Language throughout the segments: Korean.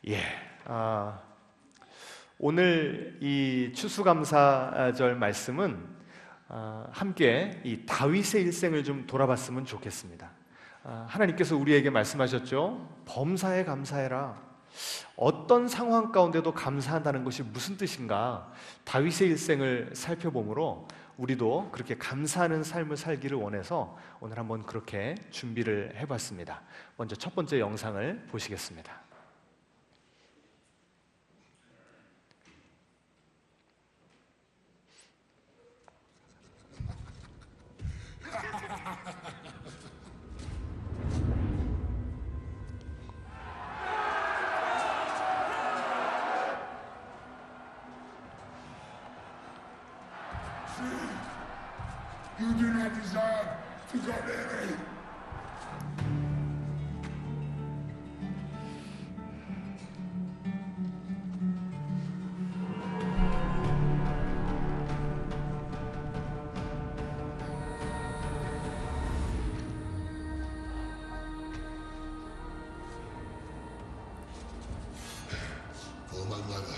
예, 오늘 이 추수감사절 말씀은 함께 이 다윗의 일생을 좀 돌아봤으면 좋겠습니다. 하나님께서 우리에게 말씀하셨죠. 범사에 감사해라. 어떤 상황 가운데도 감사한다는 것이 무슨 뜻인가? 다윗의 일생을 살펴보므로 우리도 그렇게 감사하는 삶을 살기를 원해서 오늘 한번 그렇게 준비를 해봤습니다. 먼저 첫 번째 영상을 보시겠습니다. You do not deserve to go near me. For my mother.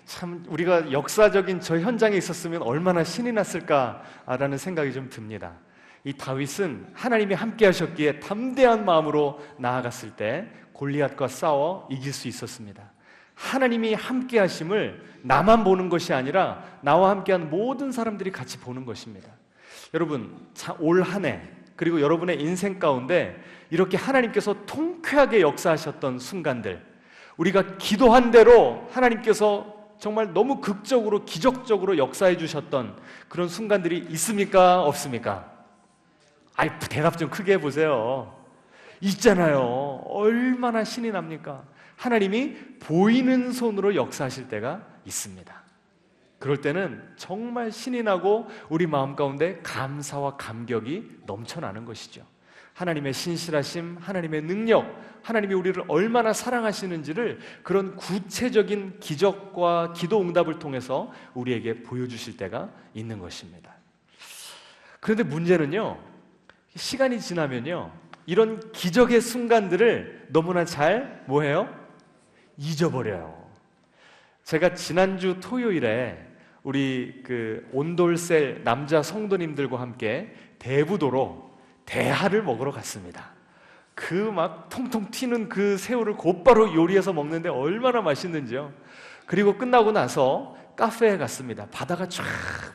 참 우리가 역사적인 저 현장에 있었으면 얼마나 신이 났을까라는 생각이 좀 듭니다. 이 다윗은 하나님이 함께 하셨기에 담대한 마음으로 나아갔을 때 골리앗과 싸워 이길 수 있었습니다. 하나님이 함께 하심을 나만 보는 것이 아니라 나와 함께한 모든 사람들이 같이 보는 것입니다. 여러분, 올 한 해 그리고 여러분의 인생 가운데 이렇게 하나님께서 통쾌하게 역사하셨던 순간들, 우리가 기도한 대로 하나님께서 정말 너무 극적으로 기적적으로 역사해 주셨던 그런 순간들이 있습니까? 없습니까? 대답 좀 크게 해보세요. 있잖아요. 얼마나 신이 납니까? 하나님이 보이는 손으로 역사하실 때가 있습니다. 그럴 때는 정말 신이 나고 우리 마음 가운데 감사와 감격이 넘쳐나는 것이죠. 하나님의 신실하심, 하나님의 능력, 하나님이 우리를 얼마나 사랑하시는지를 그런 구체적인 기적과 기도 응답을 통해서 우리에게 보여주실 때가 있는 것입니다. 그런데 문제는요, 시간이 지나면요, 이런 기적의 순간들을 너무나 잘 뭐해요? 잊어버려요. 제가 지난주 토요일에 우리 온돌셀 남자 성도님들과 함께 대부도로 대하를 먹으러 갔습니다. 그 막 통통 튀는 그 새우를 곧바로 요리해서 먹는데 얼마나 맛있는지요. 그리고 끝나고 나서 카페에 갔습니다. 바다가 쫙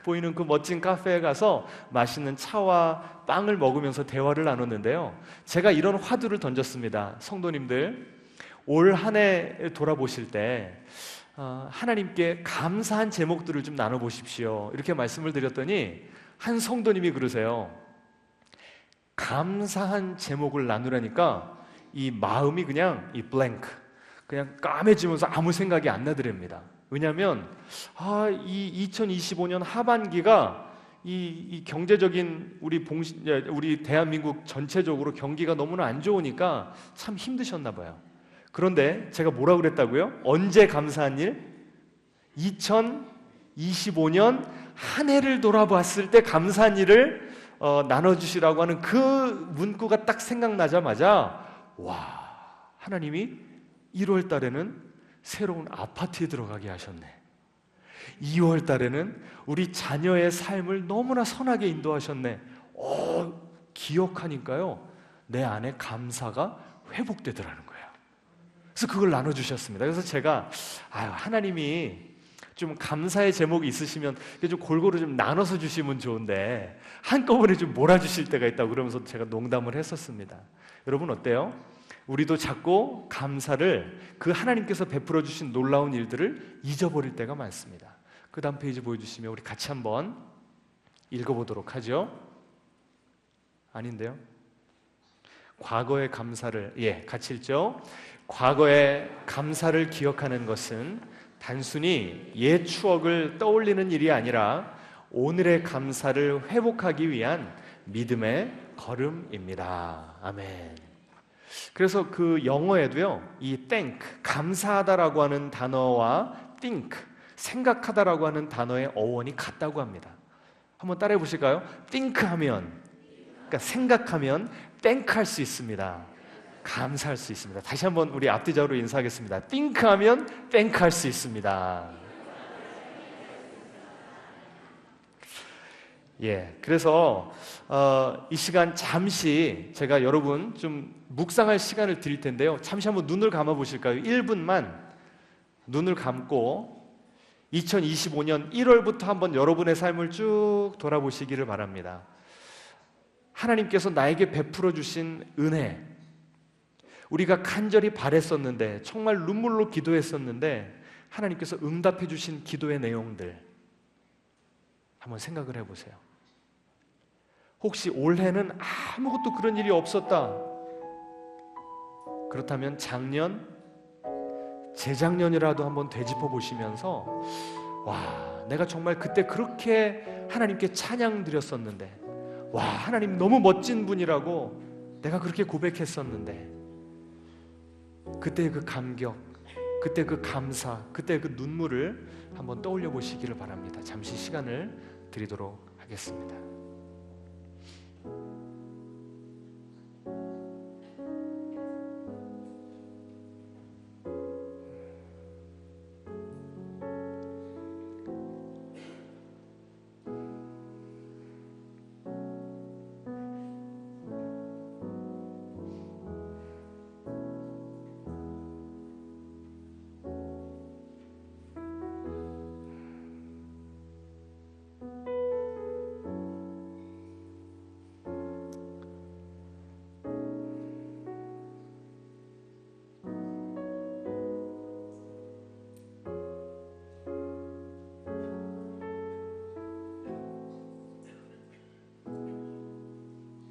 보이는 그 멋진 카페에 가서 맛있는 차와 빵을 먹으면서 대화를 나눴는데요, 제가 이런 화두를 던졌습니다. 성도님들, 올 한 해 돌아보실 때 하나님께 감사한 제목들을 좀 나눠보십시오. 이렇게 말씀을 드렸더니 한 성도님이 그러세요. 감사한 제목을 나누라니까 이 마음이 그냥 블랭크, 그냥 까매지면서 아무 생각이 안 나더랍니다. 왜냐하면 이 2025년 하반기가 이 경제적인 우리 대한민국 전체적으로 경기가 너무나 안 좋으니까 참 힘드셨나 봐요. 그런데 제가 뭐라고 그랬다고요? 언제 감사한 일? 2025년 한 해를 돌아봤을 때 감사한 일을 나눠주시라고 하는 그 문구가 딱 생각나자마자 와, 하나님이 1월 달에는 새로운 아파트에 들어가게 하셨네. 2월 달에는 우리 자녀의 삶을 너무나 선하게 인도하셨네. 기억하니까요, 내 안에 감사가 회복되더라는 거예요. 그래서 그걸 나눠주셨습니다. 그래서 제가 하나님이 좀 감사의 제목이 있으시면 좀 골고루 좀 나눠서 주시면 좋은데 한꺼번에 좀 몰아주실 때가 있다고 그러면서 제가 농담을 했었습니다. 여러분 어때요? 우리도 자꾸 감사를, 그 하나님께서 베풀어 주신 놀라운 일들을 잊어버릴 때가 많습니다. 그 다음 페이지 보여주시면 우리 같이 한번 읽어보도록 하죠. 아닌데요? 과거의 감사를, 같이 읽죠. 과거의 감사를 기억하는 것은 단순히 옛 추억을 떠올리는 일이 아니라 오늘의 감사를 회복하기 위한 믿음의 걸음입니다. 아멘. 그래서 그 영어에도요, 이 thank, 감사하다라고 하는 단어와 think, 생각하다라고 하는 단어의 어원이 같다고 합니다. 한번 따라해 보실까요? think 하면, 그러니까 생각하면 thank 할 수 있습니다. 감사할 수 있습니다. 다시 한번 우리 앞뒤자로 인사하겠습니다. think 하면 thank 할 수 있습니다. 그래서 이 시간 잠시 제가 여러분 좀 묵상할 시간을 드릴 텐데요. 잠시 한번 눈을 감아 보실까요? 1분만 눈을 감고 2025년 1월부터 한번 여러분의 삶을 쭉 돌아보시기를 바랍니다. 하나님께서 나에게 베풀어 주신 은혜, 우리가 간절히 바랬었는데, 정말 눈물로 기도했었는데 하나님께서 응답해 주신 기도의 내용들 한번 생각을 해보세요. 혹시 올해는 아무것도 그런 일이 없었다, 그렇다면 작년, 재작년이라도 한번 되짚어 보시면서 와, 내가 정말 그때 그렇게 하나님께 찬양 드렸었는데, 와, 하나님 너무 멋진 분이라고 내가 그렇게 고백했었는데, 그때의 그 감격, 그때 그 감사, 그때 그 눈물을 한번 떠올려 보시기를 바랍니다. 잠시 시간을 드리도록 하겠습니다.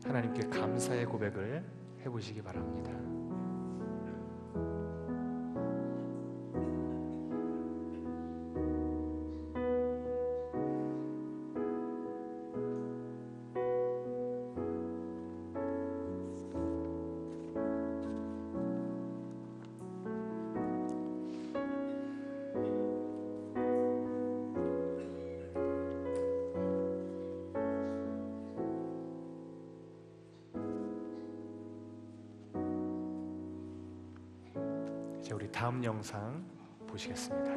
하나님께 감사의 고백을 해보시기 바랍니다. 이제 우리 다음 영상 보시겠습니다.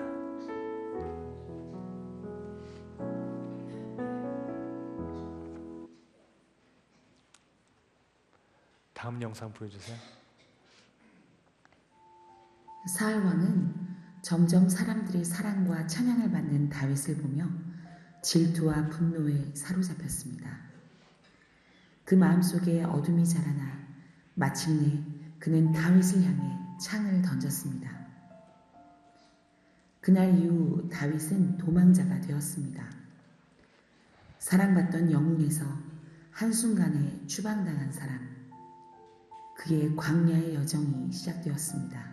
다음 영상 보여주세요. 사울 왕은 점점 사람들의 사랑과 찬양을 받는 다윗을 보며 질투와 분노에 사로잡혔습니다. 그 마음속에 어둠이 자라나 마침내 그는 다윗을 향해 창을 던졌습니다. 그날 이후 다윗은 도망자가 되었습니다. 사랑받던 영웅에서 한순간에 추방당한 사람, 그의 광야의 여정이 시작되었습니다.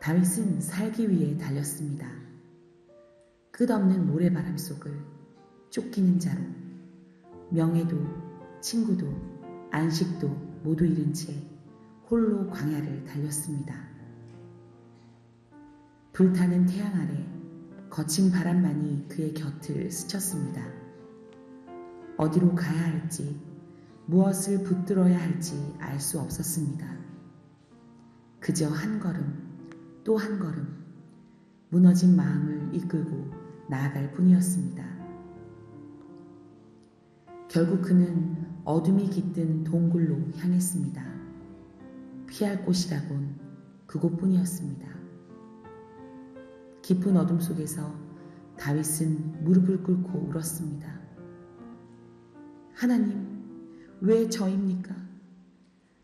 다윗은 살기 위해 달렸습니다. 끝없는 모래바람 속을 쫓기는 자로 명예도 친구도 안식도 모두 잃은 채 홀로 광야를 달렸습니다. 불타는 태양 아래 거친 바람만이 그의 곁을 스쳤습니다. 어디로 가야 할지, 무엇을 붙들어야 할지 알 수 없었습니다. 그저 한 걸음, 또 한 걸음, 무너진 마음을 이끌고 나아갈 뿐이었습니다. 결국 그는 어둠이 깃든 동굴로 향했습니다. 피할 곳이라곤 그곳뿐이었습니다. 깊은 어둠 속에서 다윗은 무릎을 꿇고 울었습니다. 하나님, 왜 저입니까?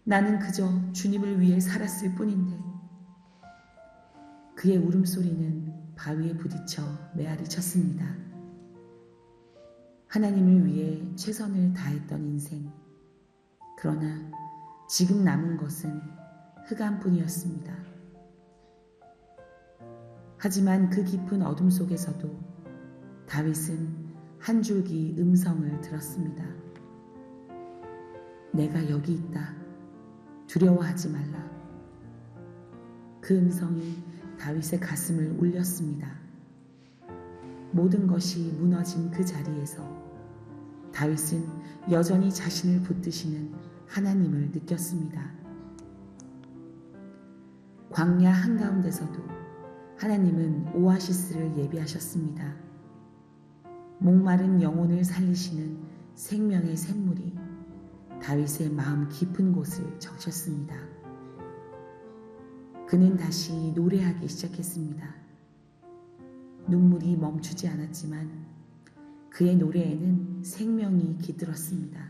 나는 그저 주님을 위해 살았을 뿐인데. 그의 울음소리는 바위에 부딪혀 메아리 쳤습니다. 하나님을 위해 최선을 다했던 인생. 그러나 지금 남은 것은 흑암뿐이었습니다. 하지만 그 깊은 어둠 속에서도 다윗은 한 줄기 음성을 들었습니다. 내가 여기 있다. 두려워하지 말라. 그 음성이 다윗의 가슴을 울렸습니다. 모든 것이 무너진 그 자리에서 다윗은 여전히 자신을 붙드시는 하나님을 느꼈습니다. 광야 한가운데서도 하나님은 오아시스를 예비하셨습니다. 목마른 영혼을 살리시는 생명의 샘물이 다윗의 마음 깊은 곳을 적셨습니다. 그는 다시 노래하기 시작했습니다. 눈물이 멈추지 않았지만 그의 노래에는 생명이 깃들었습니다.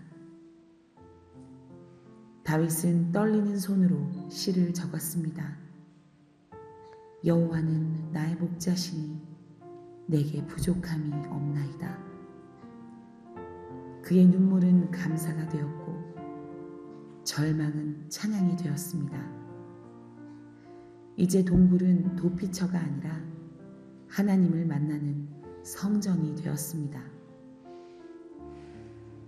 다윗은 떨리는 손으로 시를 적었습니다. 여호와는 나의 목자시니 내게 부족함이 없나이다. 그의 눈물은 감사가 되었고 절망은 찬양이 되었습니다. 이제 동굴은 도피처가 아니라 하나님을 만나는 성전이 되었습니다.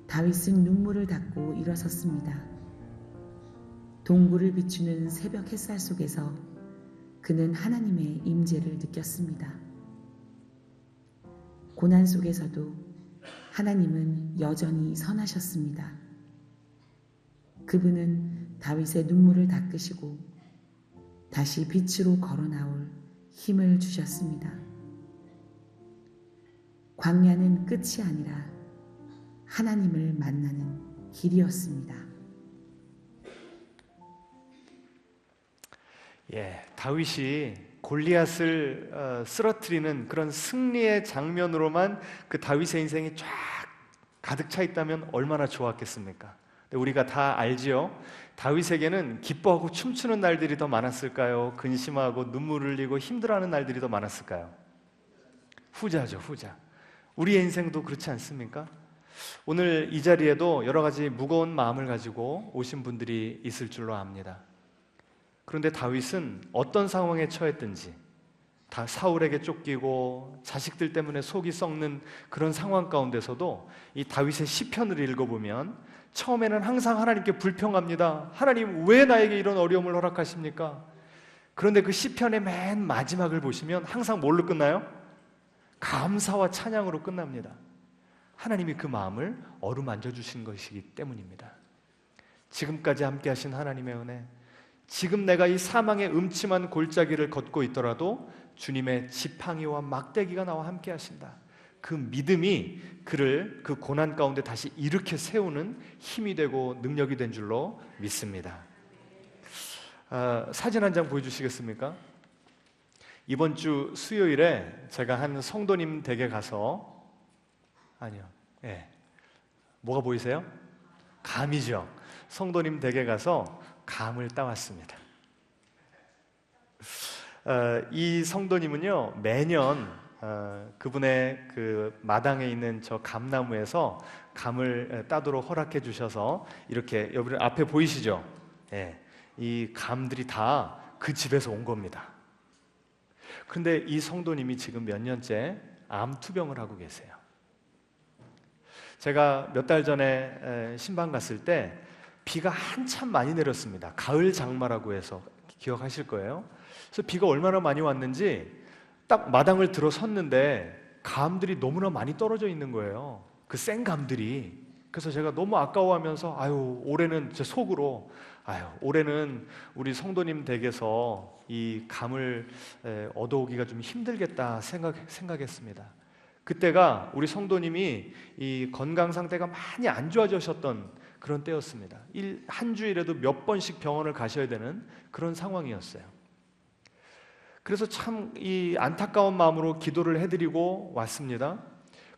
다윗은 눈물을 닦고 일어섰습니다. 동굴을 비추는 새벽 햇살 속에서 그는 하나님의 임재를 느꼈습니다. 고난 속에서도 하나님은 여전히 선하셨습니다. 그분은 다윗의 눈물을 닦으시고 다시 빛으로 걸어 나올 힘을 주셨습니다. 광야는 끝이 아니라 하나님을 만나는 길이었습니다. 다윗이 골리앗을 쓰러뜨리는 그런 승리의 장면으로만 그 다윗의 인생이 쫙 가득 차 있다면 얼마나 좋았겠습니까? 우리가 다 알지요. 다윗에게는 기뻐하고 춤추는 날들이 더 많았을까요? 근심하고 눈물 흘리고 힘들어하는 날들이 더 많았을까요? 후자죠, 후자. 우리의 인생도 그렇지 않습니까? 오늘 이 자리에도 여러 가지 무거운 마음을 가지고 오신 분들이 있을 줄로 압니다. 그런데 다윗은 어떤 상황에 처했든지 다 사울에게 쫓기고 자식들 때문에 속이 썩는 그런 상황 가운데서도 이 다윗의 시편을 읽어보면 처음에는 항상 하나님께 불평합니다. 하나님 왜 나에게 이런 어려움을 허락하십니까? 그런데 그 시편의 맨 마지막을 보시면 항상 뭘로 끝나요? 감사와 찬양으로 끝납니다. 하나님이 그 마음을 어루만져 주신 것이기 때문입니다. 지금까지 함께 하신 하나님의 은혜, 지금 내가 이 사망의 음침한 골짜기를 걷고 있더라도 주님의 지팡이와 막대기가 나와 함께 하신다. 그 믿음이 그를 그 고난 가운데 다시 일으켜 세우는 힘이 되고 능력이 된 줄로 믿습니다. 사진 한 장 보여주시겠습니까? 이번 주 수요일에 제가 한 성도님 댁에 가서 뭐가 보이세요? 감이죠. 성도님 댁에 가서 감을 따왔습니다. 이 성도님은요 매년 그분의 그 마당에 있는 저 감나무에서 감을 따도록 허락해 주셔서 이렇게 여기 앞에 보이시죠? 이 감들이 다 그 집에서 온 겁니다. 그런데 이 성도님이 지금 몇 년째 암 투병을 하고 계세요. 제가 몇 달 전에 신방 갔을 때 비가 한참 많이 내렸습니다. 가을 장마라고 해서 기억하실 거예요. 그래서 비가 얼마나 많이 왔는지 딱 마당을 들어섰는데 감들이 너무나 많이 떨어져 있는 거예요. 그 생 감들이. 그래서 제가 너무 아까워하면서 올해는 제 속으로 올해는 우리 성도님 댁에서 이 감을 얻어오기가 좀 힘들겠다 생각했습니다. 그때가 우리 성도님이 이 건강 상태가 많이 안 좋아지셨던 그런 때였습니다. 한 주일에도 몇 번씩 병원을 가셔야 되는 그런 상황이었어요. 그래서 참 이 안타까운 마음으로 기도를 해드리고 왔습니다.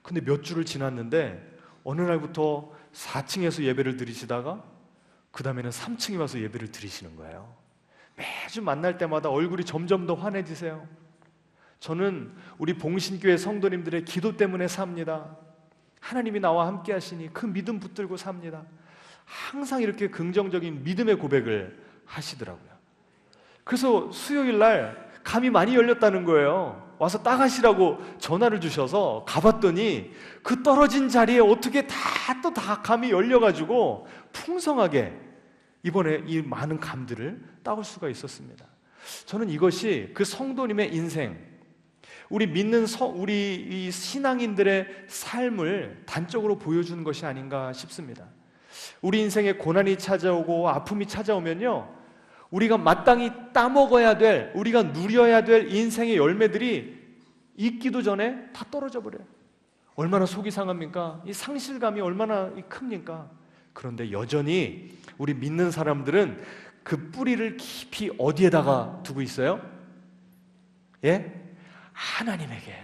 근데 몇 주를 지났는데 어느 날부터 4층에서 예배를 드리시다가 그 다음에는 3층에 와서 예배를 드리시는 거예요. 매주 만날 때마다 얼굴이 점점 더 환해지세요. 저는 우리 봉신교회 성도님들의 기도 때문에 삽니다. 하나님이 나와 함께 하시니 그 믿음 붙들고 삽니다. 항상 이렇게 긍정적인 믿음의 고백을 하시더라고요. 그래서 수요일 날 감이 많이 열렸다는 거예요. 와서 따가시라고 전화를 주셔서 가봤더니 그 떨어진 자리에 어떻게 다 감이 열려가지고 풍성하게 이번에 이 많은 감들을 따올 수가 있었습니다. 저는 이것이 그 성도님의 인생, 우리 믿는 우리 이 신앙인들의 삶을 단적으로 보여주는 것이 아닌가 싶습니다. 우리 인생에 고난이 찾아오고 아픔이 찾아오면요, 우리가 마땅히 따먹어야 될, 우리가 누려야 될 인생의 열매들이 있기도 전에 다 떨어져 버려요. 얼마나 속이 상합니까? 이 상실감이 얼마나 큽니까? 그런데 여전히 우리 믿는 사람들은 그 뿌리를 깊이 어디에다가 두고 있어요? 예? 하나님에게.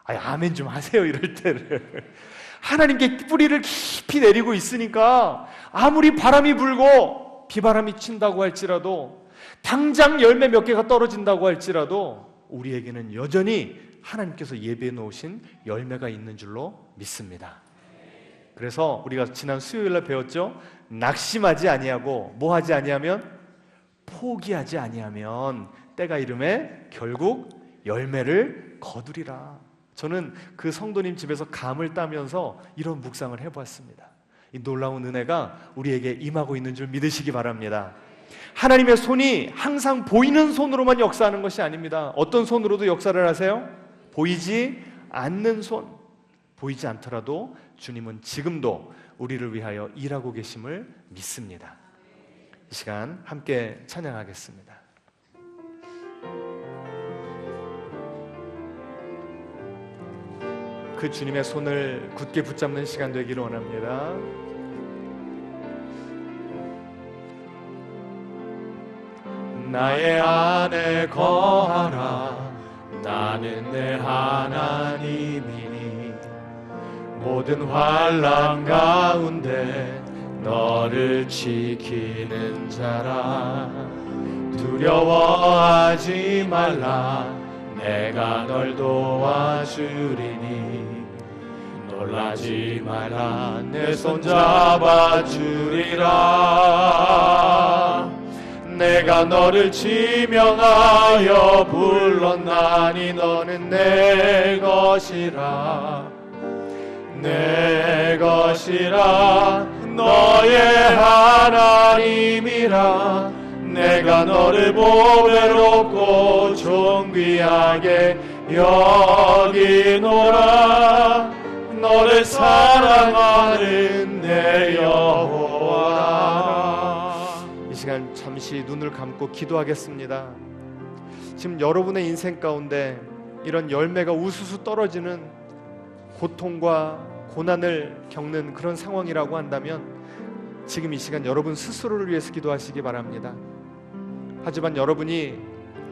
아멘 좀 하세요, 이럴 때를. 하나님께 뿌리를 깊이 내리고 있으니까 아무리 바람이 불고 비바람이 친다고 할지라도, 당장 열매 몇 개가 떨어진다고 할지라도 우리에게는 여전히 하나님께서 예배해 놓으신 열매가 있는 줄로 믿습니다. 그래서 우리가 지난 수요일날 배웠죠? 낙심하지 아니하고 뭐 하지 아니하면, 포기하지 아니하면 때가 이름에 결국 열매를 거두리라. 저는 그 성도님 집에서 감을 따면서 이런 묵상을 해보았습니다. 이 놀라운 은혜가 우리에게 임하고 있는 줄 믿으시기 바랍니다. 하나님의 손이 항상 보이는 손으로만 역사하는 것이 아닙니다. 어떤 손으로도 역사를 하세요? 보이지 않는 손. 보이지 않더라도 주님은 지금도 우리를 위하여 일하고 계심을 믿습니다. 이 시간 함께 찬양하겠습니다. 그 주님의 손을 굳게 붙잡는 시간 되기를 원합니다. 나의 안에 거하라. 나는 내 하나님이니 모든 환난 가운데 너를 지키는 자라. 두려워하지 말라. 내가 널 도와주리니 놀라지 말라. 내 손 잡아주리라. 내가 너를 지명하여 불렀나니 너는 내 것이라. 내 것이라. 너의 하나님이라. 내가 너를 보배롭고 존귀하게 여기노라. 너를 사랑하는 내 여호와라. 이 시간 잠시 눈을 감고 기도하겠습니다. 지금 여러분의 인생 가운데 이런 열매가 우수수 떨어지는 고통과 고난을 겪는 그런 상황이라고 한다면 지금 이 시간 여러분 스스로를 위해서 기도하시기 바랍니다. 하지만 여러분이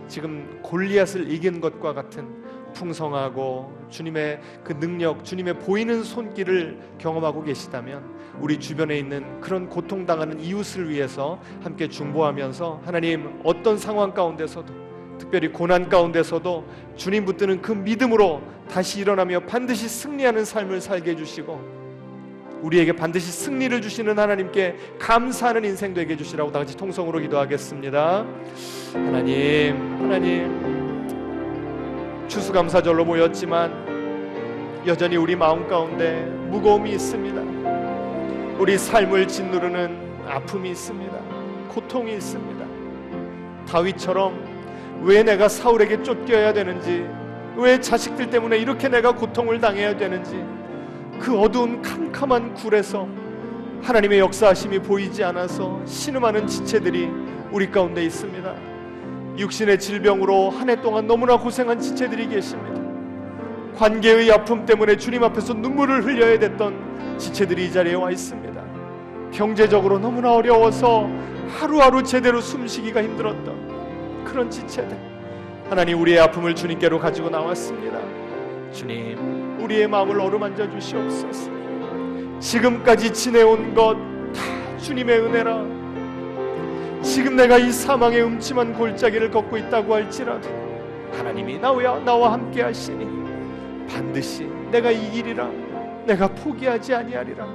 지금 골리앗을 이긴 것과 같은 풍성하고 주님의 그 능력, 주님의 보이는 손길을 경험하고 계시다면 우리 주변에 있는 그런 고통당하는 이웃을 위해서 함께 중보하면서 하나님, 어떤 상황 가운데서도, 특별히 고난 가운데서도 주님 붙드는 그 믿음으로 다시 일어나며 반드시 승리하는 삶을 살게 해주시고 우리에게 반드시 승리를 주시는 하나님께 감사하는 인생 되게 해주시라고 다 같이 통성으로 기도하겠습니다. 하나님, 추수감사절로 모였지만 여전히 우리 마음 가운데 무거움이 있습니다. 우리 삶을 짓누르는 아픔이 있습니다. 고통이 있습니다. 다윗처럼 왜 내가 사울에게 쫓겨야 되는지, 왜 자식들 때문에 이렇게 내가 고통을 당해야 되는지, 그 어두운 캄캄한 굴에서 하나님의 역사하심이 보이지 않아서 신음하는 지체들이 우리 가운데 있습니다. 육신의 질병으로 한 해 동안 너무나 고생한 지체들이 계십니다. 관계의 아픔 때문에 주님 앞에서 눈물을 흘려야 됐던 지체들이 이 자리에 와 있습니다. 경제적으로 너무나 어려워서 하루하루 제대로 숨쉬기가 힘들었던 그런 지체들, 하나님 우리의 아픔을 주님께로 가지고 나왔습니다. 주님, 우리의 마음을 어루만져 주시옵소서. 지금까지 지내온 것 다 주님의 은혜라. 지금 내가 이 사망의 음침한 골짜기를 걷고 있다고 할지라도 하나님이 나와 함께 하시니 반드시 내가 이기리라. 내가 포기하지 아니하리라.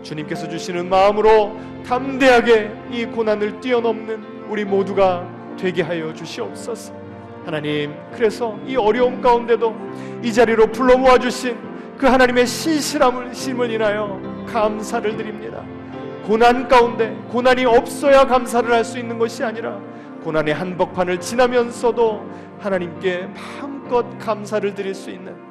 주님께서 주시는 마음으로 담대하게 이 고난을 뛰어넘는 우리 모두가 되게 하여 주시옵소서. 하나님, 그래서 이 어려움 가운데도 이 자리로 불러 모아주신 그 하나님의 신실함을 인하여 감사를 드립니다. 고난 가운데 고난이 없어야 감사를 할 수 있는 것이 아니라 고난의 한복판을 지나면서도 하나님께 마음껏 감사를 드릴 수 있는,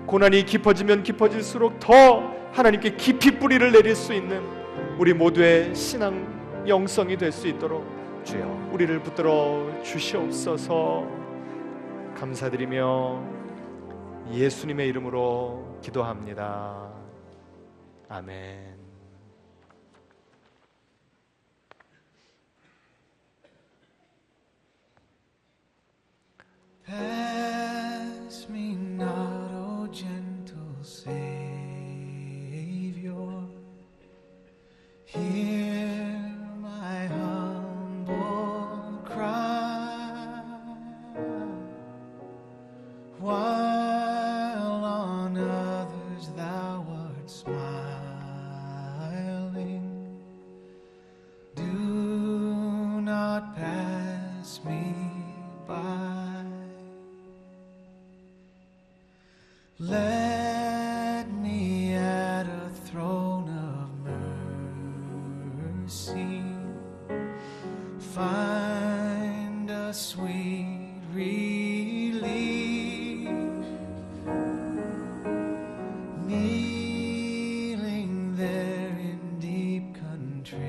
고난이 깊어지면 깊어질수록 더 하나님께 깊이 뿌리를 내릴 수 있는 우리 모두의 신앙 영성이 될 수 있도록 주여 우리를 붙들어 주시옵소서. 감사드리며 예수님의 이름으로 기도합니다. 아멘. Pass me not, O gentle Savior. Hear my humble cry. While on others thou art smiling, do not pass me by. Let me at a throne of mercy find a sweet relief, kneeling there in deep contrition.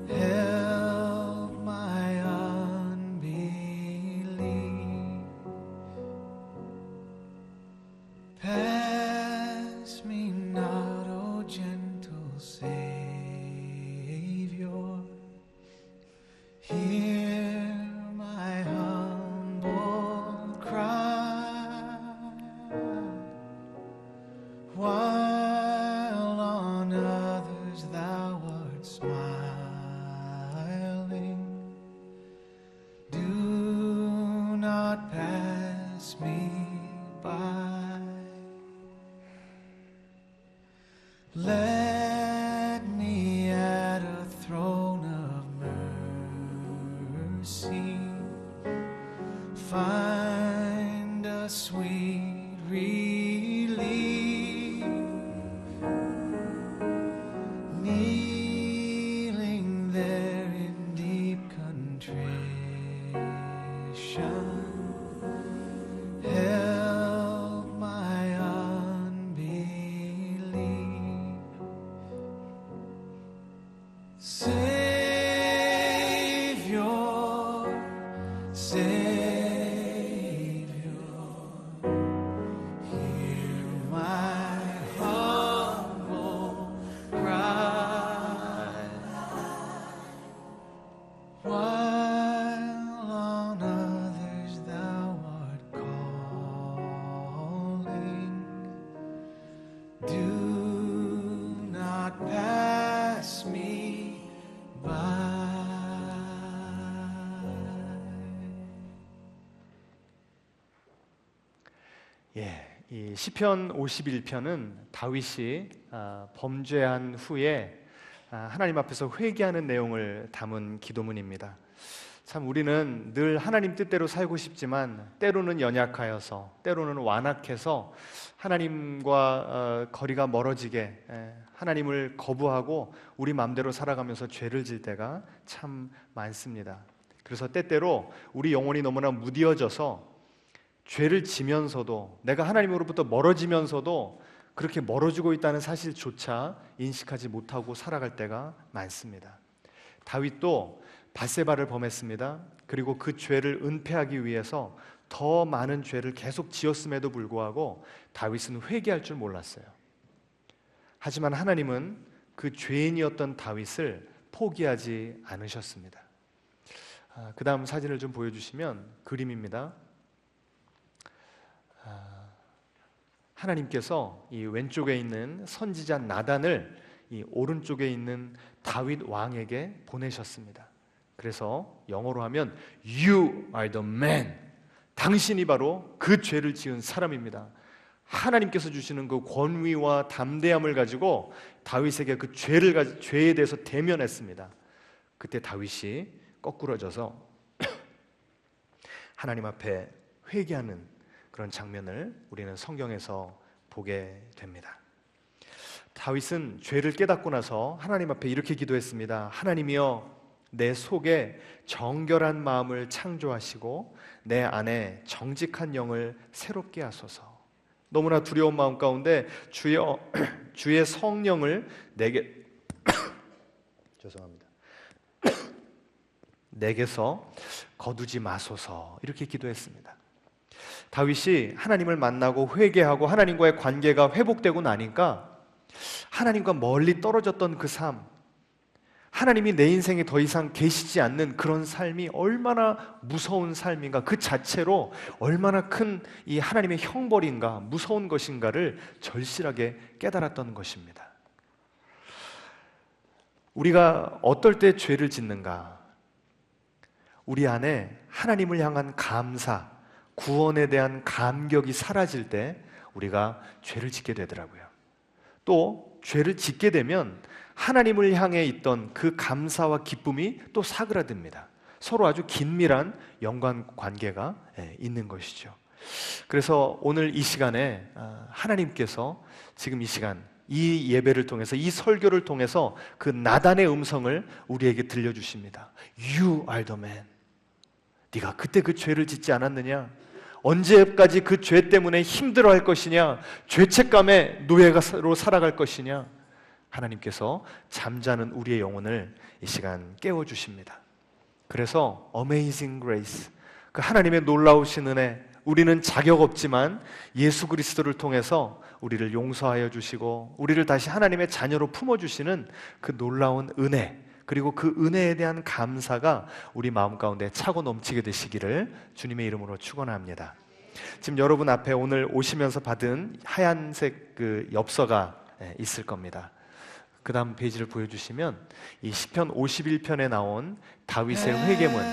Help my unbelief. Pass me not, O gentle Savior. Hear my humble cry. While on others thou art smiling, do not pass me by. Let me at a throne of mercy find a sweet relief, kneeling there in deep contrition. Help my unbelief. Savior, Savior, hear my humble cry. While on others thou art calling, do not pass me by. 이 시편 51편은 다윗이 범죄한 후에 하나님 앞에서 회개하는 내용을 담은 기도문입니다. 참 우리는 늘 하나님 뜻대로 살고 싶지만 때로는 연약하여서, 때로는 완악해서 하나님과 거리가 멀어지게, 하나님을 거부하고 우리 마음대로 살아가면서 죄를 질 때가 참 많습니다. 그래서 때때로 우리 영혼이 너무나 무뎌져서 죄를 지면서도, 내가 하나님으로부터 멀어지면서도 그렇게 멀어지고 있다는 사실조차 인식하지 못하고 살아갈 때가 많습니다. 다윗도 밧세바를 범했습니다. 그리고 그 죄를 은폐하기 위해서 더 많은 죄를 계속 지었음에도 불구하고 다윗은 회개할 줄 몰랐어요. 하지만 하나님은 그 죄인이었던 다윗을 포기하지 않으셨습니다. 그 다음 사진을 좀 보여주시면 그림입니다. 하나님께서 이 왼쪽에 있는 선지자 나단을 이 오른쪽에 있는 다윗 왕에게 보내셨습니다. 그래서 영어로 하면 You are the man. 당신이 바로 그 죄를 지은 사람입니다. 하나님께서 주시는 그 권위와 담대함을 가지고 다윗에게 그 죄에 대해서 대면했습니다. 그때 다윗이 거꾸러져서 하나님 앞에 회개하는 그런 장면을 우리는 성경에서 보게 됩니다. 다윗은 죄를 깨닫고 나서 하나님 앞에 이렇게 기도했습니다. 하나님이여, 내 속에 정결한 마음을 창조하시고 내 안에 정직한 영을 새롭게 하소서. 너무나 두려운 마음 가운데 주여, 주의 성령을 내게 죄송합니다. 내게서 거두지 마소서, 이렇게 기도했습니다. 다윗이 하나님을 만나고 회개하고 하나님과의 관계가 회복되고 나니까 하나님과 멀리 떨어졌던 그 삶, 하나님이 내 인생에 더 이상 계시지 않는 그런 삶이 얼마나 무서운 삶인가, 그 자체로 얼마나 큰 이 하나님의 형벌인가, 무서운 것인가를 절실하게 깨달았던 것입니다. 우리가 어떨 때 죄를 짓는가? 우리 안에 하나님을 향한 감사, 구원에 대한 감격이 사라질 때 우리가 죄를 짓게 되더라고요. 또 죄를 짓게 되면 하나님을 향해 있던 그 감사와 기쁨이 또 사그라듭니다. 서로 아주 긴밀한 연관관계가 있는 것이죠. 그래서 오늘 이 시간에 하나님께서 지금 이 시간, 이 예배를 통해서, 이 설교를 통해서 그 나단의 음성을 우리에게 들려주십니다. You are the man. 네가 그때 그 죄를 짓지 않았느냐? 언제까지 그 죄 때문에 힘들어할 것이냐? 죄책감의 노예로 살아갈 것이냐? 하나님께서 잠자는 우리의 영혼을 이 시간 깨워주십니다. 그래서 Amazing Grace, 그 하나님의 놀라우신 은혜, 우리는 자격 없지만 예수 그리스도를 통해서 우리를 용서하여 주시고 우리를 다시 하나님의 자녀로 품어주시는 그 놀라운 은혜, 그리고 그 은혜에 대한 감사가 우리 마음 가운데 차고 넘치게 되시기를 주님의 이름으로 축원합니다. 지금 여러분 앞에 오늘 오시면서 받은 하얀색 그 엽서가 있을 겁니다. 그 다음 페이지를 보여주시면 이 시편 51편에 나온 다윗의 회개문,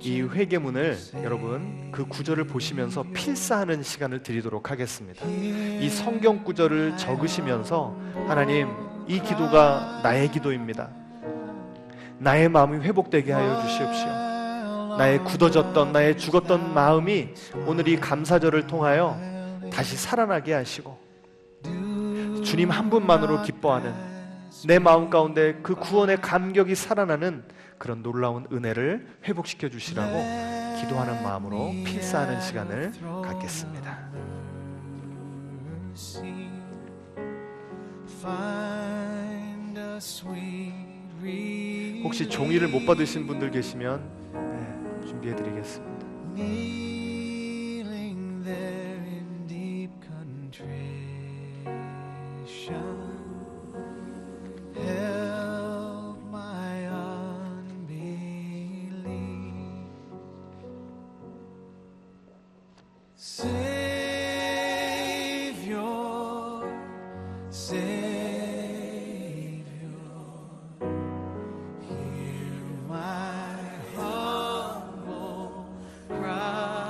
이 회개문을 여러분 그 구절을 보시면서 필사하는 시간을 드리도록 하겠습니다. 이 성경 구절을 적으시면서 하나님, 이 기도가 나의 기도입니다. 나의 마음이 회복되게 하여 주시옵시오. 나의 굳어졌던, 나의 죽었던 마음이 오늘 이 감사절을 통하여 다시 살아나게 하시고 주님 한 분만으로 기뻐하는 내 마음 가운데 그 구원의 감격이 살아나는 그런 놀라운 은혜를 회복시켜 주시라고 기도하는 마음으로 필사하는 시간을 갖겠습니다. 혹시 종이를 못 받으신 분들 계시면 준비해 드리겠습니다.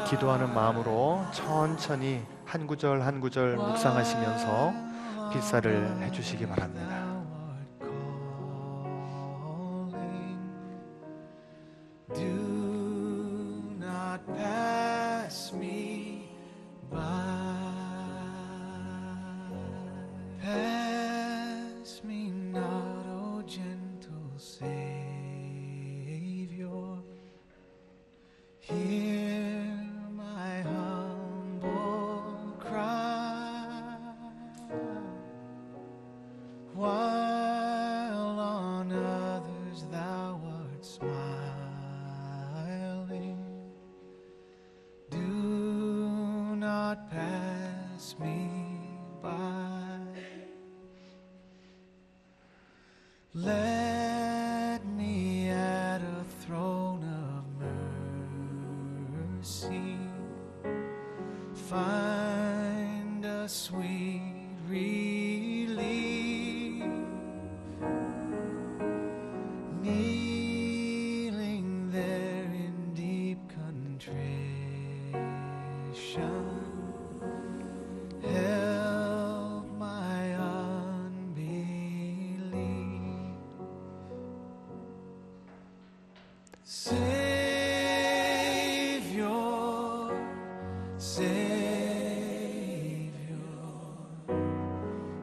기도하는 마음으로 천천히 한 구절 한 구절 묵상하시면서 필사를 해주시기 바랍니다. pass me by. Let me at a throne of mercy find a sweet relief, kneeling there in deep contrition. Help my unbelief. Savior, Savior,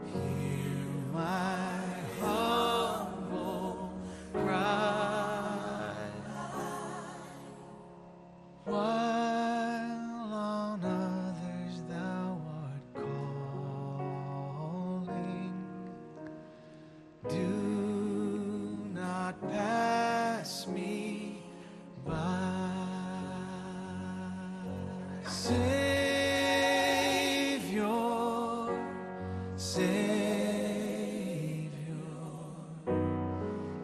hear my humble cry. While on others thou art calling, do not pass me by. Savior, Savior,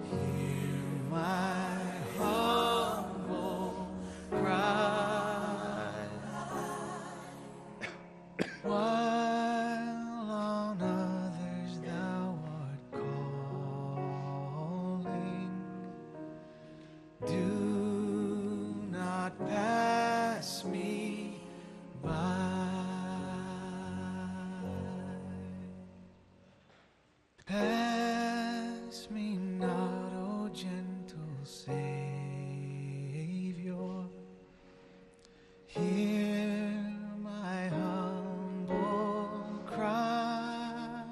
hear my humble cry. While on others thou art calling, do not pass me by. Pass me not, O gentle Savior. Hear my humble cry.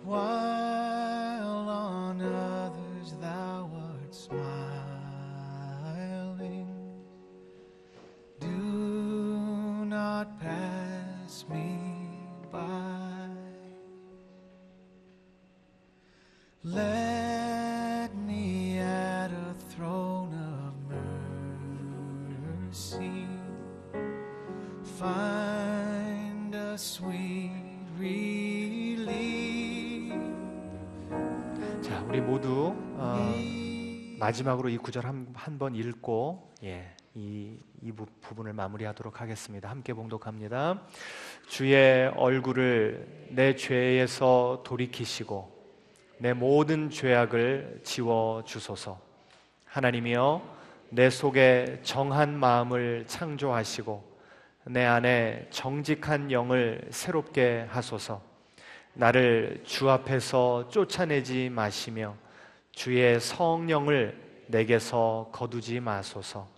While on others thou art smiling, do not pass me by. Let me at a throne of mercy find a sweet relief. 자, 우리 모두 마지막으로 이 구절 한 번 읽고 이 부분을 마무리하도록 하겠습니다. 함께 봉독합니다. 주의 얼굴을 내 죄에서 돌이키시고 내 모든 죄악을 지워 주소서. 하나님이여, 내 속에 정한 마음을 창조하시고 내 안에 정직한 영을 새롭게 하소서. 나를 주 앞에서 쫓아내지 마시며 주의 성령을 내게서 거두지 마소서.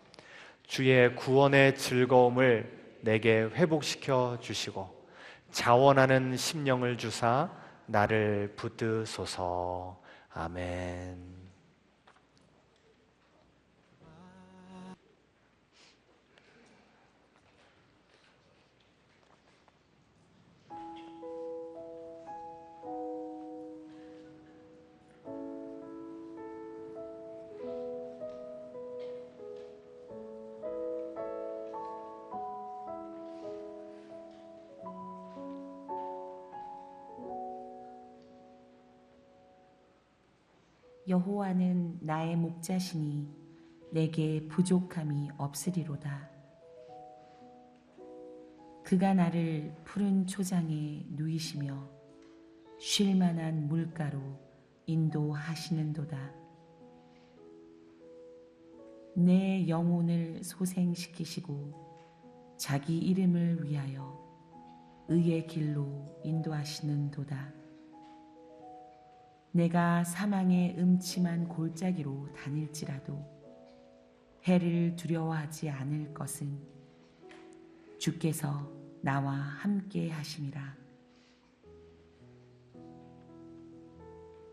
주의 구원의 즐거움을 내게 회복시켜 주시고 자원하는 심령을 주사 나를 붙드소서. 아멘. 여호와는 나의 목자시니 내게 부족함이 없으리로다. 그가 나를 푸른 초장에 누이시며 쉴 만한 물가로 인도하시는도다. 내 영혼을 소생시키시고 자기 이름을 위하여 의의 길로 인도하시는도다. 내가 사망의 음침한 골짜기로 다닐지라도 해를 두려워하지 않을 것은 주께서 나와 함께 하심이라.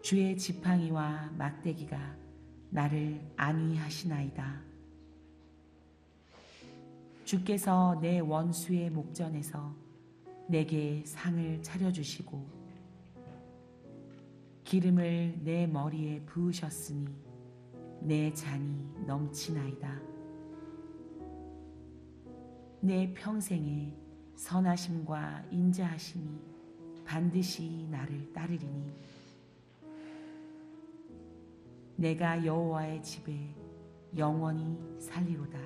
주의 지팡이와 막대기가 나를 안위하시나이다. 주께서 내 원수의 목전에서 내게 상을 차려주시고 기름을 내 머리에 부으셨으니 내 잔이 넘치나이다. 내 평생에 선하심과 인자하심이 반드시 나를 따르리니 내가 여호와의 집에 영원히 살리로다.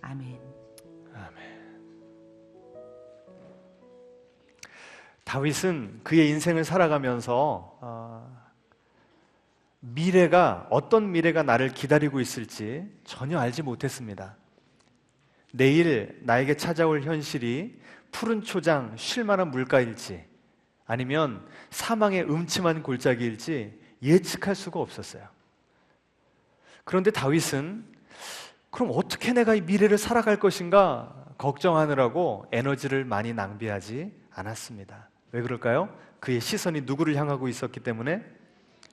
아멘. 아멘. 다윗은 그의 인생을 살아가면서 미래가 어떤 미래가 나를 기다리고 있을지 전혀 알지 못했습니다. 내일 나에게 찾아올 현실이 푸른 초장 쉴만한 물가일지 아니면 사망의 음침한 골짜기일지 예측할 수가 없었어요. 그런데 다윗은 그럼 어떻게 내가 이 미래를 살아갈 것인가 걱정하느라고 에너지를 많이 낭비하지 않았습니다. 왜 그럴까요? 그의 시선이 누구를 향하고 있었기 때문에?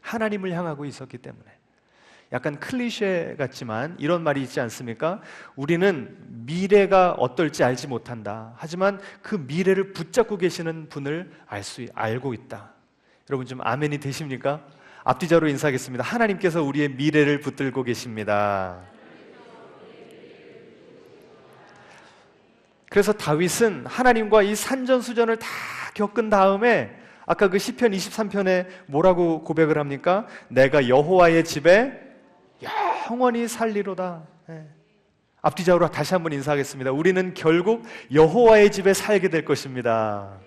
하나님을 향하고 있었기 때문에. 약간 클리셰 같지만 이런 말이 있지 않습니까? 우리는 미래가 어떨지 알지 못한다. 하지만 그 미래를 붙잡고 계시는 분을 알고 있다. 여러분 좀 아멘이 되십니까? 앞뒤자로 인사하겠습니다. 하나님께서 우리의 미래를 붙들고 계십니다. 그래서 다윗은 하나님과 이 산전수전을 다 겪은 다음에 아까 그 시편 23편에 뭐라고 고백을 합니까? 내가 여호와의 집에 영원히 살리로다. 앞뒤자로 다시 한번 인사하겠습니다. 우리는 결국 여호와의 집에 살게 될 것입니다.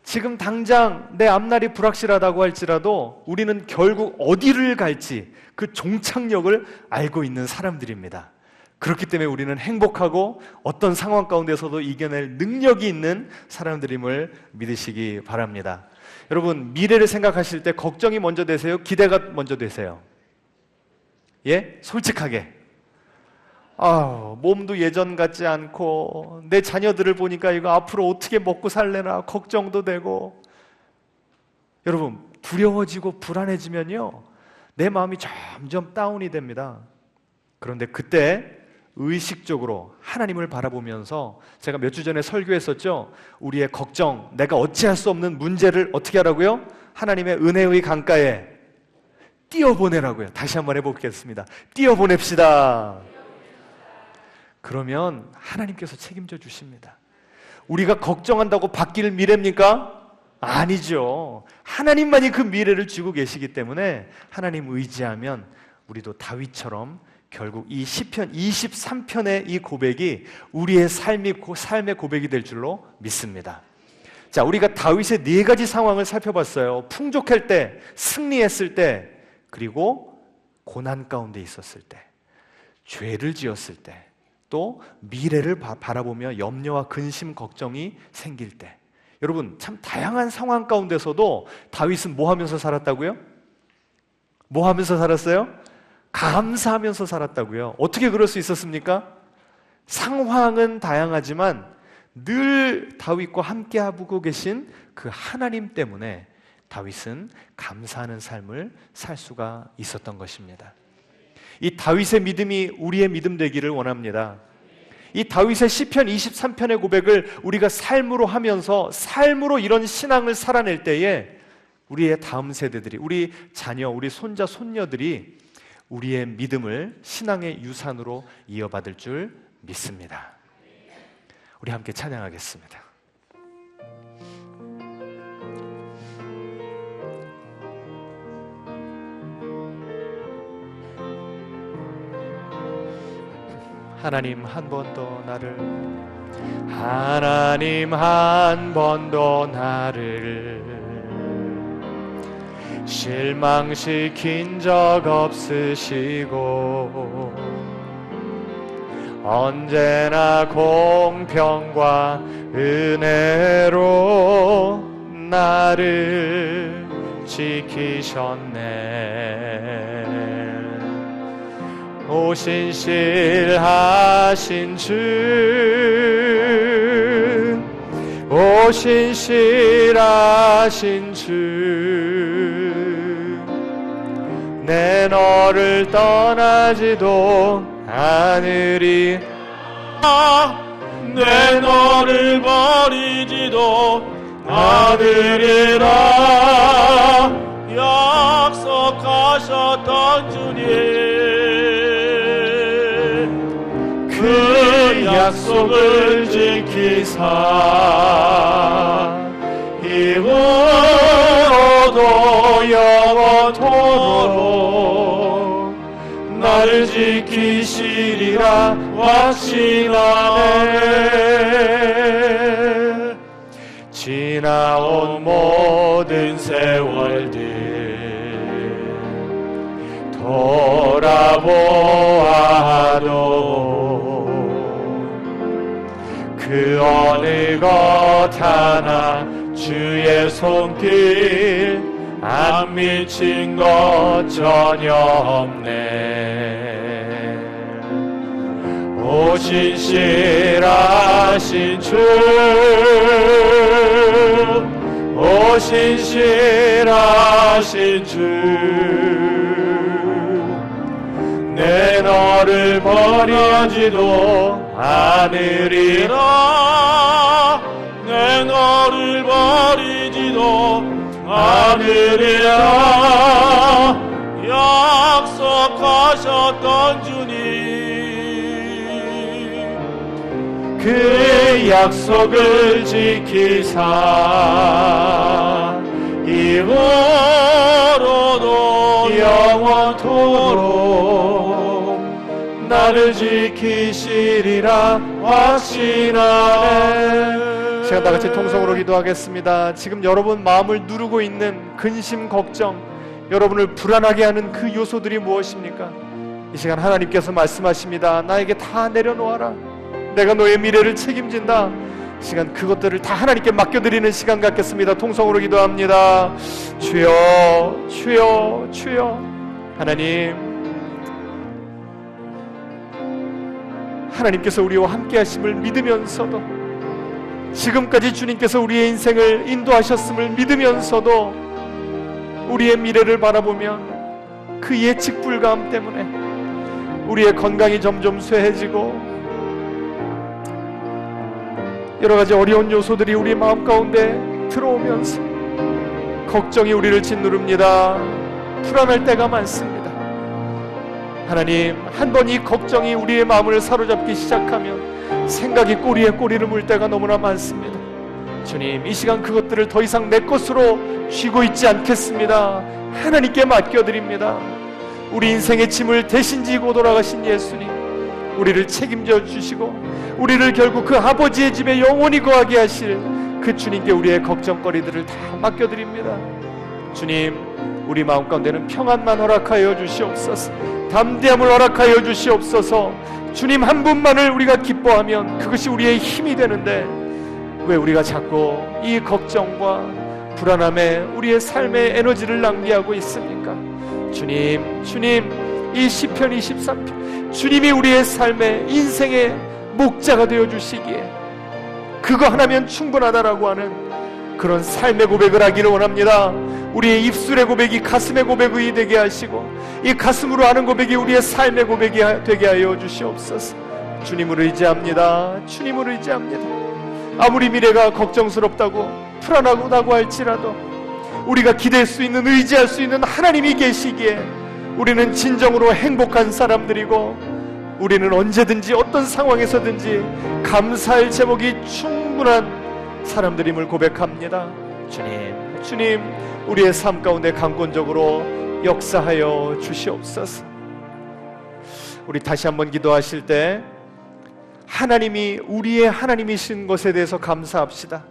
지금 당장 내 앞날이 불확실하다고 할지라도 우리는 결국 어디를 갈지 그 종착역을 알고 있는 사람들입니다. 그렇기 때문에 우리는 행복하고 어떤 상황 가운데서도 이겨낼 능력이 있는 사람들임을 믿으시기 바랍니다. 여러분, 미래를 생각하실 때 걱정이 먼저 되세요? 기대가 먼저 되세요? 예? 솔직하게. 몸도 예전 같지 않고 내 자녀들을 보니까 이거 앞으로 어떻게 먹고 살래나 걱정도 되고. 여러분, 두려워지고 불안해지면요 내 마음이 점점 다운이 됩니다. 그런데 그때 의식적으로 하나님을 바라보면서 제가 몇 주 전에 설교했었죠. 우리의 걱정, 내가 어찌할 수 없는 문제를 어떻게 하라고요? 하나님의 은혜의 강가에 띄어보내라고요. 다시 한번 해보겠습니다. 띄어보냅시다. 그러면 하나님께서 책임져 주십니다. 우리가 걱정한다고 바뀔 미래입니까? 아니죠. 하나님만이 그 미래를 쥐고 계시기 때문에 하나님 의지하면 우리도 다윗처럼 결국 이 시편 23편의 이 고백이 우리의 삶의 고백이 될 줄로 믿습니다. 자, 우리가 다윗의 네 가지 상황을 살펴봤어요. 풍족할 때, 승리했을 때, 그리고 고난 가운데 있었을 때, 죄를 지었을 때, 또 미래를 바라보며 염려와 근심, 걱정이 생길 때. 여러분, 참 다양한 상황 가운데서도 다윗은 뭐 하면서 살았다고요? 뭐 하면서 살았어요? 감사하면서 살았다고요. 어떻게 그럴 수 있었습니까? 상황은 다양하지만 늘 다윗과 함께 하고 계신 그 하나님 때문에 다윗은 감사하는 삶을 살 수가 있었던 것입니다. 이 다윗의 믿음이 우리의 믿음 되기를 원합니다. 이 다윗의 시편 23편의 고백을 우리가 삶으로 하면서 삶으로 이런 신앙을 살아낼 때에 우리의 다음 세대들이, 우리 자녀, 우리 손자, 손녀들이 우리의 믿음을 신앙의 유산으로 이어받을 줄 믿습니다. 우리 함께 찬양하겠습니다. 하나님 한 번도 나를 실망시킨 적 없으시고 언제나 공평과 은혜로 나를 지키셨네. 오신실하신 주, 오신실하신 주, 내 너를 떠나지도 않으리. 내 너를 버리지도 않으리라. 약속하셨던 주님, 그 약속을 지키사 이후로도 영원토록 나를 지키시리라 확신하네. 지나온 모든 세월들 돌아보아도 그 어느 것 하나 주의 손길 안 미친 것 전혀 없네. 오 신실하신 주, 오 신실하신 주, 내 너를 버리지도 않으리라. 내 너를 버리지도 않으리라. 약속하셨던 주님, 그 약속을 지키사 이후로도 영원토록 나를 지키시리라 확신하네. 시간 다 같이 통성으로 기도하겠습니다. 지금 여러분 마음을 누르고 있는 근심, 걱정, 여러분을 불안하게 하는 그 요소들이 무엇입니까? 이 시간 하나님께서 말씀하십니다. 나에게 다 내려놓아라. 내가 너의 미래를 책임진다. 이 시간 그것들을 다 하나님께 맡겨드리는 시간 갖겠습니다. 통성으로 기도합니다. 주여, 주여, 주여. 하나님께서 우리와 함께 하심을 믿으면서도, 지금까지 주님께서 우리의 인생을 인도하셨음을 믿으면서도 우리의 미래를 바라보면 그 예측 불가함 때문에 우리의 건강이 점점 쇠해지고 여러 가지 어려운 요소들이 우리 마음 가운데 들어오면서 걱정이 우리를 짓누릅니다. 불안할 때가 많습니다. 하나님, 한 번 이 걱정이 우리의 마음을 사로잡기 시작하면 생각이 꼬리에 꼬리를 물 때가 너무나 많습니다. 주님, 이 시간 그것들을 더 이상 내 것으로 쥐고 있지 않겠습니다. 하나님께 맡겨드립니다. 우리 인생의 짐을 대신 지고 돌아가신 예수님, 우리를 책임져 주시고 우리를 결국 그 아버지의 집에 영원히 거하게 하실 그 주님께 우리의 걱정거리들을 다 맡겨드립니다. 주님, 우리 마음 가운데는 평안만 허락하여 주시옵소서. 담대함을 허락하여 주시옵소서. 주님 한 분만을 우리가 기뻐하면 그것이 우리의 힘이 되는데 왜 우리가 자꾸 이 걱정과 불안함에 우리의 삶의 에너지를 낭비하고 있습니까? 주님, 이 시편 23편, 주님이 우리의 삶의 인생의 목자가 되어 주시기에 그거 하나면 충분하다라고 하는 그런 삶의 고백을 하기를 원합니다. 우리의 입술의 고백이 가슴의 고백이 되게 하시고 이 가슴으로 하는 고백이 우리의 삶의 고백이 되게 하여 주시옵소서. 주님을 의지합니다. 주님을 의지합니다. 아무리 미래가 걱정스럽다고 불안하다고 할지라도 우리가 기댈 수 있는, 의지할 수 있는 하나님이 계시기에 우리는 진정으로 행복한 사람들이고 우리는 언제든지 어떤 상황에서든지 감사할 제목이 충분한 사람들임을 고백합니다. 주님, 우리의 삶 가운데 강권적으로 역사하여 주시옵소서. 우리 다시 한번 기도하실 때 하나님이 우리의 하나님이신 것에 대해서 감사합시다.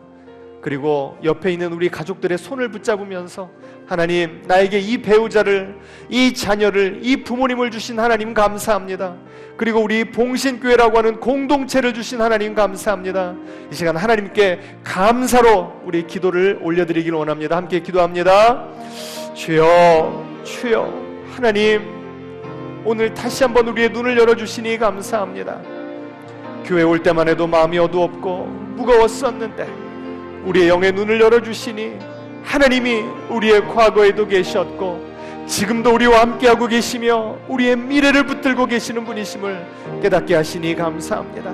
그리고 옆에 있는 우리 가족들의 손을 붙잡으면서 하나님, 나에게 이 배우자를, 이 자녀를, 이 부모님을 주신 하나님 감사합니다. 그리고 우리 봉신교회라고 하는 공동체를 주신 하나님 감사합니다. 이 시간 하나님께 감사로 우리 기도를 올려드리기를 원합니다. 함께 기도합니다. 주여, 주여. 하나님, 오늘 다시 한번 우리의 눈을 열어주시니 감사합니다. 교회 올 때만 해도 마음이 어두웠고 무거웠었는데 우리의 영의 눈을 열어주시니 하나님이 우리의 과거에도 계셨고 지금도 우리와 함께하고 계시며 우리의 미래를 붙들고 계시는 분이심을 깨닫게 하시니 감사합니다.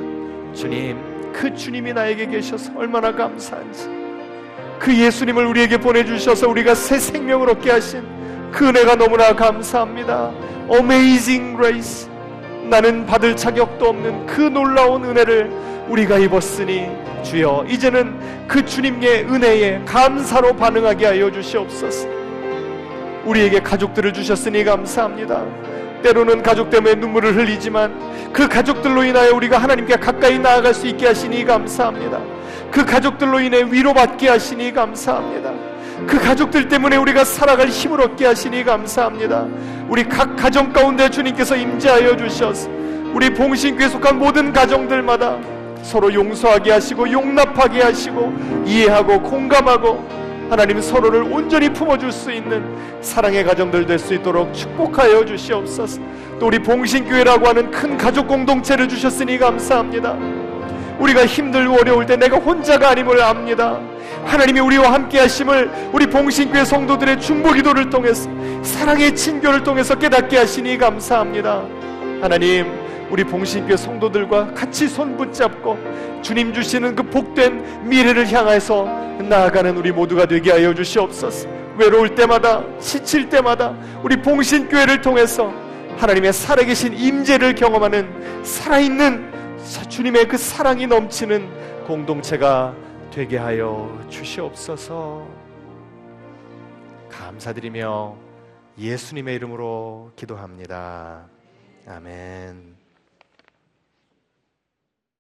주님, 그 주님이 나에게 계셔서 얼마나 감사한지, 그 예수님을 우리에게 보내주셔서 우리가 새 생명을 얻게 하신 그 은혜가 너무나 감사합니다. Amazing Grace, 나는 받을 자격도 없는 그 놀라운 은혜를 우리가 입었으니 주여 이제는 그 주님의 은혜에 감사로 반응하게 하여 주시옵소서. 우리에게 가족들을 주셨으니 감사합니다. 때로는 가족 때문에 눈물을 흘리지만 그 가족들로 인하여 우리가 하나님께 가까이 나아갈 수 있게 하시니 감사합니다. 그 가족들로 인해 위로받게 하시니 감사합니다. 그 가족들 때문에 우리가 살아갈 힘을 얻게 하시니 감사합니다. 우리 각 가정 가운데 주님께서 임재하여 주셔서 우리 봉신교에 속한 모든 가정들마다 서로 용서하게 하시고 용납하게 하시고 이해하고 공감하고 하나님 서로를 온전히 품어줄 수 있는 사랑의 가정들 될 수 있도록 축복하여 주시옵소서. 또 우리 봉신교회라고 하는 큰 가족 공동체를 주셨으니 감사합니다. 우리가 힘들고 어려울 때 내가 혼자가 아님을 압니다. 하나님이 우리와 함께 하심을 우리 봉신교회 성도들의 중보기도를 통해서 사랑의 친교를 통해서 깨닫게 하시니 감사합니다. 하나님 우리 봉신교회 성도들과 같이 손 붙잡고 주님 주시는 그 복된 미래를 향해서 나아가는 우리 모두가 되게 하여 주시옵소서. 외로울 때마다 지칠 때마다 우리 봉신교회를 통해서 하나님의 살아계신 임재를 경험하는 살아있는 주님의 그 사랑이 넘치는 공동체가 되게 하여 주시옵소서. 감사드리며 예수님의 이름으로 기도합니다. 아멘.